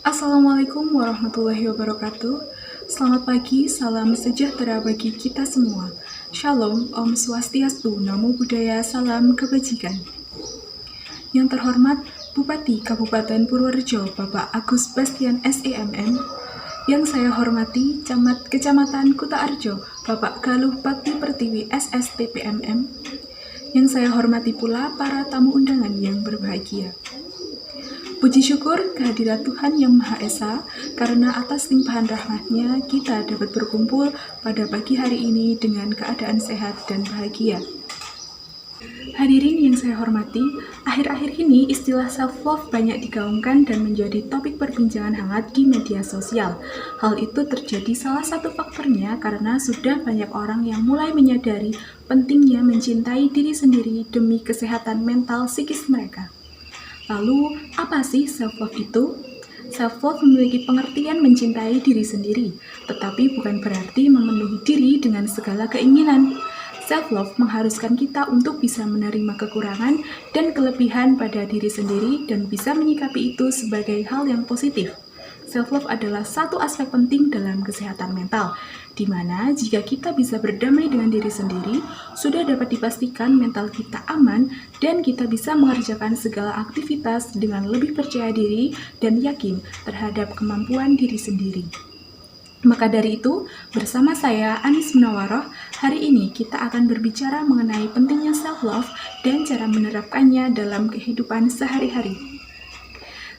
Assalamualaikum warahmatullahi wabarakatuh. Selamat pagi, salam sejahtera bagi kita semua. Shalom, Om Swastiastu, Namo Buddhaya, salam kebajikan. Yang terhormat Bupati Kabupaten Purworejo, Bapak Agus Bastian SEMM. Yang saya hormati Camat Kecamatan Kuta Arjo, Bapak Galuh Bakti Pertiwi SSTPMM. Yang saya hormati pula para tamu undangan yang berbahagia. Puji syukur kehadirat Tuhan Yang Maha Esa, karena atas limpahan rahmat-Nya kita dapat berkumpul pada pagi hari ini dengan keadaan sehat dan bahagia. Hadirin yang saya hormati, akhir-akhir ini istilah self-love banyak digaungkan dan menjadi topik perbincangan hangat di media sosial. Hal itu terjadi salah satu faktornya karena sudah banyak orang yang mulai menyadari pentingnya mencintai diri sendiri demi kesehatan mental psikis mereka. Lalu, apa sih self-love itu? Self-love memiliki pengertian mencintai diri sendiri, tetapi bukan berarti memenuhi diri dengan segala keinginan. Self-love mengharuskan kita untuk bisa menerima kekurangan dan kelebihan pada diri sendiri dan bisa menyikapi itu sebagai hal yang positif. Self-love adalah satu aspek penting dalam kesehatan mental, di mana jika kita bisa berdamai dengan diri sendiri, sudah dapat dipastikan mental kita aman dan kita bisa mengerjakan segala aktivitas dengan lebih percaya diri dan yakin terhadap kemampuan diri sendiri. Maka dari itu, bersama saya Anis Munawaroh, hari ini kita akan berbicara mengenai pentingnya self-love dan cara menerapkannya dalam kehidupan sehari-hari.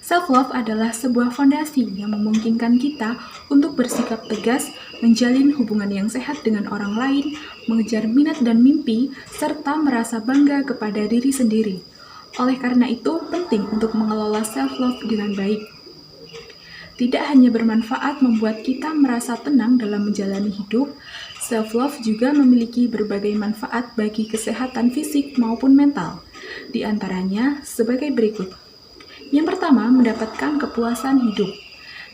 Self-love adalah sebuah fondasi yang memungkinkan kita untuk bersikap tegas, menjalin hubungan yang sehat dengan orang lain, mengejar minat dan mimpi, serta merasa bangga kepada diri sendiri. Oleh karena itu, penting untuk mengelola self-love dengan baik. Tidak hanya bermanfaat membuat kita merasa tenang dalam menjalani hidup, self-love juga memiliki berbagai manfaat bagi kesehatan fisik maupun mental. Di antaranya sebagai berikut. Yang pertama, mendapatkan kepuasan hidup.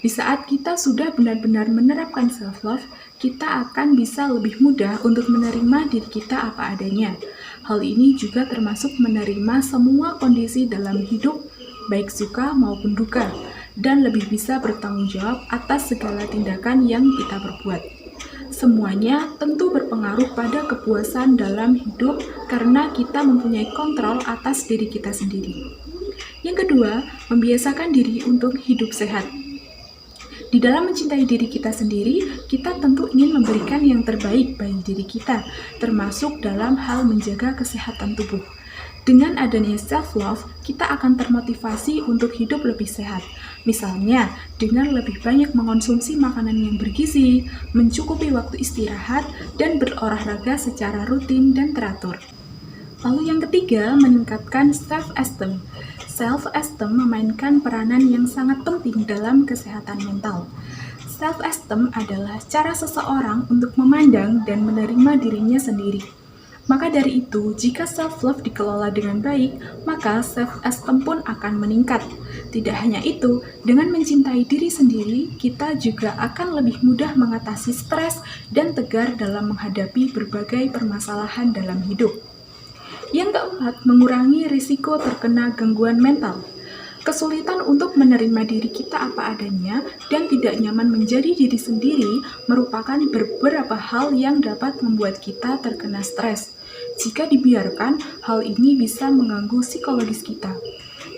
Di saat kita sudah benar-benar menerapkan self-love, kita akan bisa lebih mudah untuk menerima diri kita apa adanya. Hal ini juga termasuk menerima semua kondisi dalam hidup, baik suka maupun duka, dan lebih bisa bertanggung jawab atas segala tindakan yang kita perbuat. Semuanya tentu berpengaruh pada kepuasan dalam hidup karena kita mempunyai kontrol atas diri kita sendiri. Yang kedua, membiasakan diri untuk hidup sehat. Di dalam mencintai diri kita sendiri, kita tentu ingin memberikan yang terbaik bagi diri kita, termasuk dalam hal menjaga kesehatan tubuh. Dengan adanya self-love, kita akan termotivasi untuk hidup lebih sehat. Misalnya, dengan lebih banyak mengonsumsi makanan yang bergizi, mencukupi waktu istirahat, dan berolahraga secara rutin dan teratur. Lalu yang ketiga, meningkatkan self-esteem. Self-esteem memainkan peranan yang sangat penting dalam kesehatan mental. Self-esteem adalah cara seseorang untuk memandang dan menerima dirinya sendiri. Maka dari itu, jika self-love dikelola dengan baik, maka self-esteem pun akan meningkat. Tidak hanya itu, dengan mencintai diri sendiri, kita juga akan lebih mudah mengatasi stres dan tegar dalam menghadapi berbagai permasalahan dalam hidup. Yang keempat, mengurangi risiko terkena gangguan mental. Kesulitan untuk menerima diri kita apa adanya dan tidak nyaman menjadi diri sendiri merupakan beberapa hal yang dapat membuat kita terkena stres. Jika dibiarkan, hal ini bisa mengganggu psikologis kita.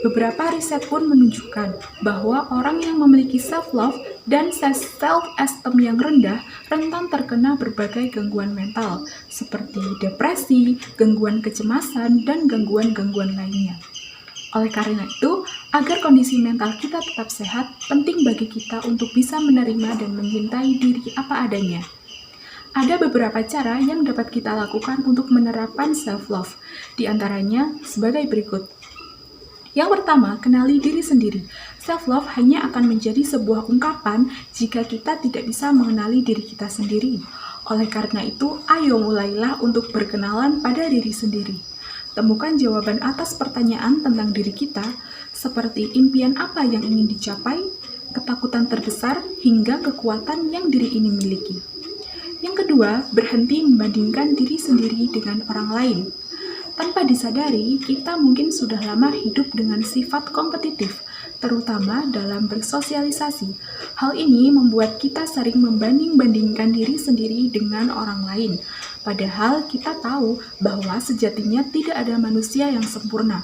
Beberapa riset pun menunjukkan bahwa orang yang memiliki self-love dan self-esteem yang rendah rentan terkena berbagai gangguan mental, seperti depresi, gangguan kecemasan, dan gangguan-gangguan lainnya. Oleh karena itu, agar kondisi mental kita tetap sehat, penting bagi kita untuk bisa menerima dan mencintai diri apa adanya. Ada beberapa cara yang dapat kita lakukan untuk menerapkan self-love, di antaranya sebagai berikut. Yang pertama, kenali diri sendiri. Self-love hanya akan menjadi sebuah ungkapan jika kita tidak bisa mengenali diri kita sendiri. Oleh karena itu, ayo mulailah untuk berkenalan pada diri sendiri. Temukan jawaban atas pertanyaan tentang diri kita, seperti impian apa yang ingin dicapai, ketakutan terbesar, hingga kekuatan yang diri ini miliki. Yang kedua, berhenti membandingkan diri sendiri dengan orang lain. Tanpa disadari, kita mungkin sudah lama hidup dengan sifat kompetitif terutama dalam bersosialisasi. Hal ini membuat kita sering membanding-bandingkan diri sendiri dengan orang lain, padahal kita tahu bahwa sejatinya tidak ada manusia yang sempurna.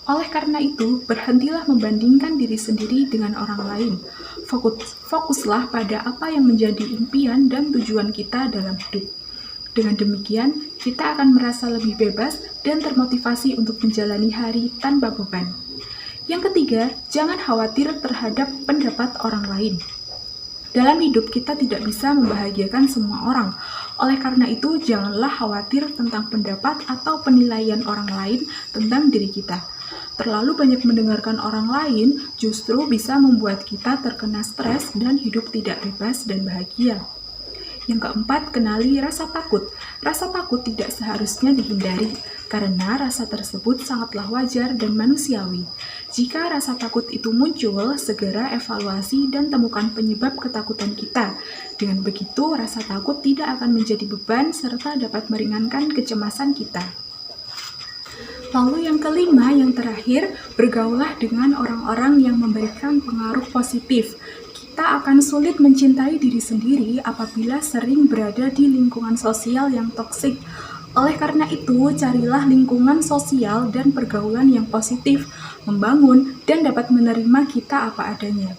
Oleh karena itu, berhentilah membandingkan diri sendiri dengan orang lain. Fokuslah pada apa yang menjadi impian dan tujuan kita dalam hidup. Dengan demikian, kita akan merasa lebih bebas dan termotivasi untuk menjalani hari tanpa beban. Yang ketiga, jangan khawatir terhadap pendapat orang lain. Dalam hidup kita tidak bisa membahagiakan semua orang. Oleh karena itu, janganlah khawatir tentang pendapat atau penilaian orang lain tentang diri kita. Terlalu banyak mendengarkan orang lain justru bisa membuat kita terkena stres dan hidup tidak bebas dan bahagia. Yang keempat, kenali rasa takut. Rasa takut tidak seharusnya dihindari, karena rasa tersebut sangatlah wajar dan manusiawi. Jika rasa takut itu muncul, segera evaluasi dan temukan penyebab ketakutan kita. Dengan begitu, rasa takut tidak akan menjadi beban serta dapat meringankan kecemasan kita. Lalu yang kelima, yang terakhir, bergaulah dengan orang-orang yang memberikan pengaruh positif. Kita akan sulit mencintai diri sendiri apabila sering berada di lingkungan sosial yang toksik. Oleh karena itu, carilah lingkungan sosial dan pergaulan yang positif, membangun, dan dapat menerima kita apa adanya.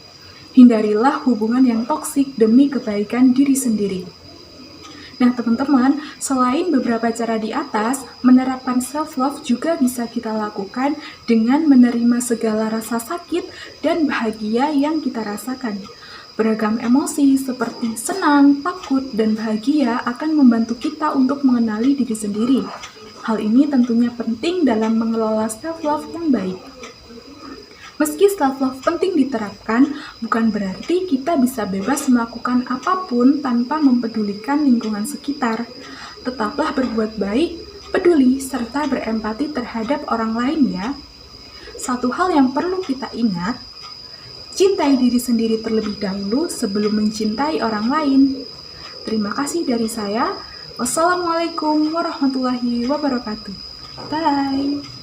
Hindarilah hubungan yang toksik demi kebaikan diri sendiri. Nah teman-teman, selain beberapa cara di atas, menerapkan self-love juga bisa kita lakukan dengan menerima segala rasa sakit dan bahagia yang kita rasakan. Beragam emosi seperti senang, takut, dan bahagia akan membantu kita untuk mengenali diri sendiri. Hal ini tentunya penting dalam mengelola self-love yang baik. Meski self-love penting diterapkan, bukan berarti kita bisa bebas melakukan apapun tanpa mempedulikan lingkungan sekitar. Tetaplah berbuat baik, peduli, serta berempati terhadap orang lain ya. Satu hal yang perlu kita ingat, cintai diri sendiri terlebih dahulu sebelum mencintai orang lain. Terima kasih dari saya. Wassalamualaikum warahmatullahi wabarakatuh. Bye.